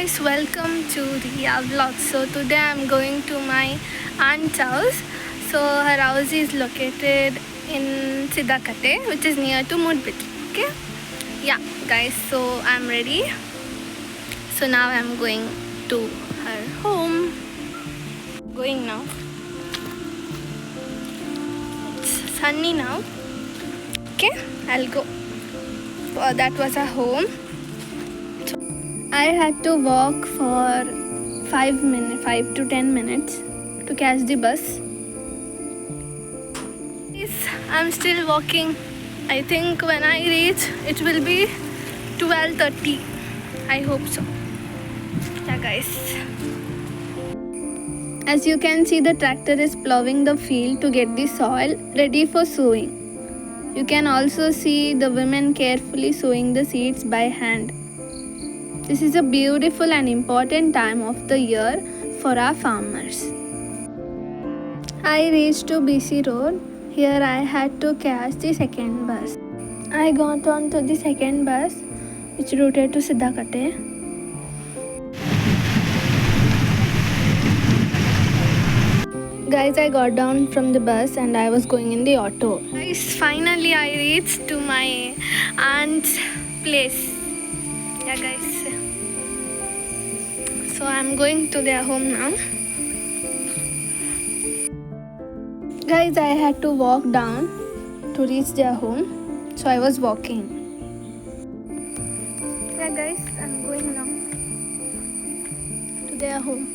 guys, welcome to Riya Vlog. So today I'm going to my aunt's house. So her house is located in Siddakate, which is near to Mudbit. Okay? Yeah, guys. So I'm ready. So now I'm going to her home. Going now. It's sunny now. Okay, I'll go. That was our home. I had to walk for 5 to 10 minutes to catch the bus. Yes, I'm still walking. I think when I reach, it will be 12:30. I hope so. Yeah, guys. As you can see, the tractor is plowing the field to get the soil ready for sowing. You can also see the women carefully sowing the seeds by hand. This is a beautiful and important time of the year for our farmers. I reached to BC Road. Here I had to catch the second bus. I got on to the second bus which routed to Siddakate. Guys, I got down from the bus and I was going in the auto. Guys, finally I reached to my aunt's place. Yeah, guys. So I'm going to their home now. Guys, I had to walk down to reach their home. So I was walking. Yeah, guys, I'm going now to their home.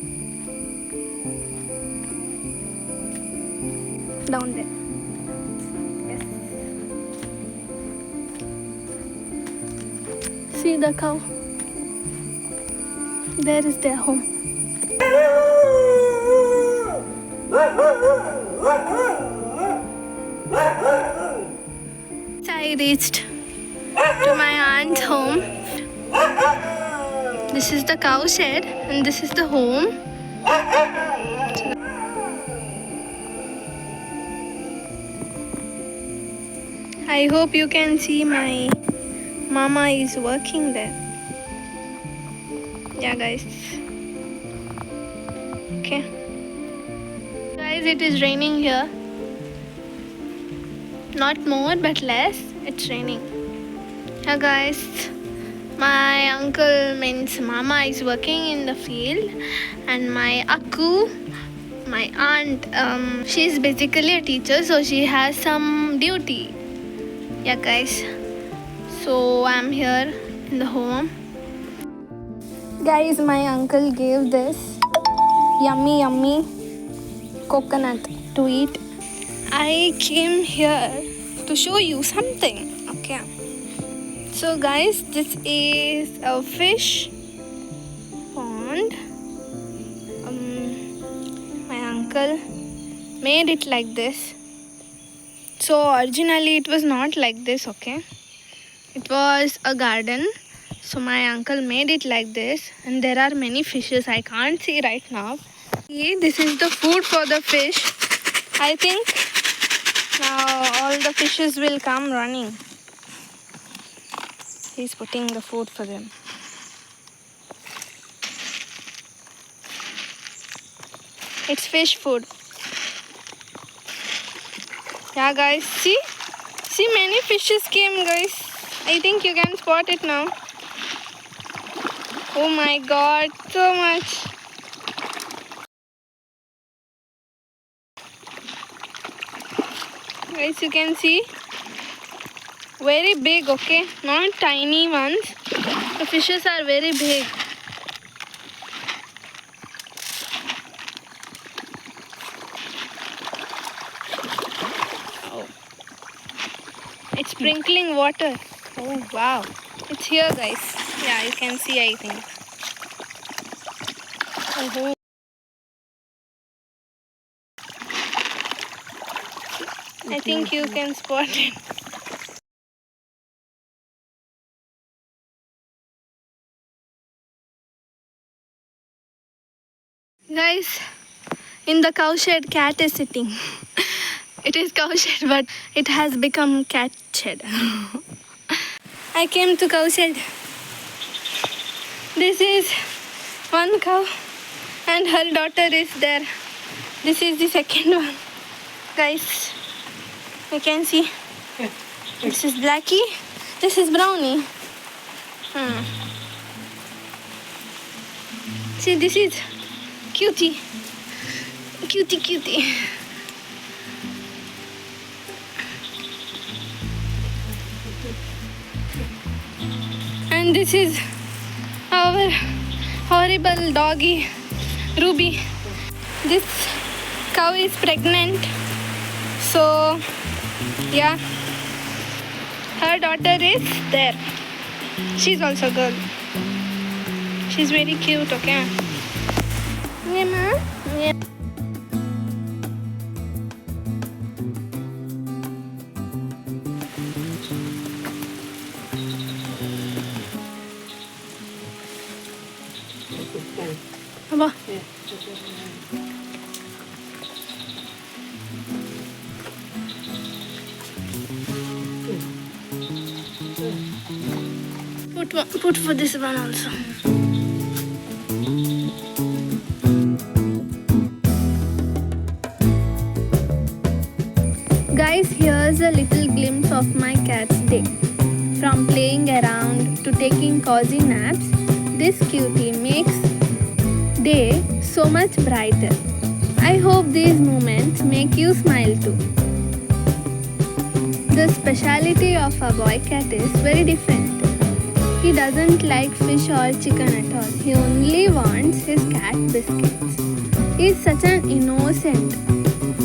Down there. Yes. See the cow? There is their home. I reached to my aunt's home. This is the cow shed and this is the home. I hope you can see my mama is working there. Yeah, guys. Okay. Guys, it is raining here. Not more but less. It's raining. Yeah, guys. My uncle means mama is working in the field, and my akku, my aunt, she's basically a teacher, so she has some duty. Yeah, guys. So I'm here in the home. Guys, my uncle gave this yummy coconut to eat. I came here to show you something. Okay. So guys, this is a fish pond. My uncle made it like this. So originally it was not like this, okay? It was a garden. So my uncle made it like this, and there are many fishes. I can't see right now. See, this is the food for the fish. I think now all the fishes will come running. He's putting the food for them. It's fish food. Yeah, guys, see many fishes came, guys. I think you can spot it now. Oh my god, so much. Guys, you can see very big, okay, not tiny ones. The fishes are very big. Oh. It's sprinkling water. Oh wow, it's here, guys. Yeah, you can see, I think. Oh. I think you can spot it. Guys, in the cow shed, cat is sitting. It is cow shed, but it has become cat shed. I came to cow shed. This is one cow and her daughter is there. This is the second one. Guys, you can see. This is Blackie. This is Brownie. See, this is Cutie. Cutie. And this is our horrible doggy, Ruby. This cow is pregnant. So, yeah. Her daughter is there. She's also a girl. She's very cute, okay? Yeah, ma? Yeah. Abba. Put for this one also. Guys, here's a little glimpse of my cat's day. From playing around to taking cozy naps, this cutie makes day so much brighter. I hope these moments make you smile too. The speciality of a boy cat is very different. He doesn't like fish or chicken at all. He only wants his cat biscuits. He is such an innocent,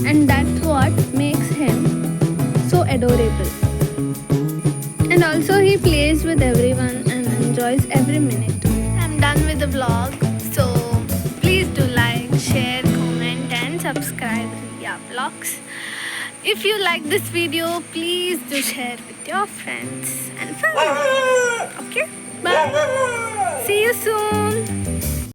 and that's what makes him so adorable. And also he plays with everyone and enjoys every minute. I'm done with the vlog, so please do like, share, comment and subscribe Riya Vlogs. If you like this video, please do share with your friends and family. Okay? Bye. See you soon.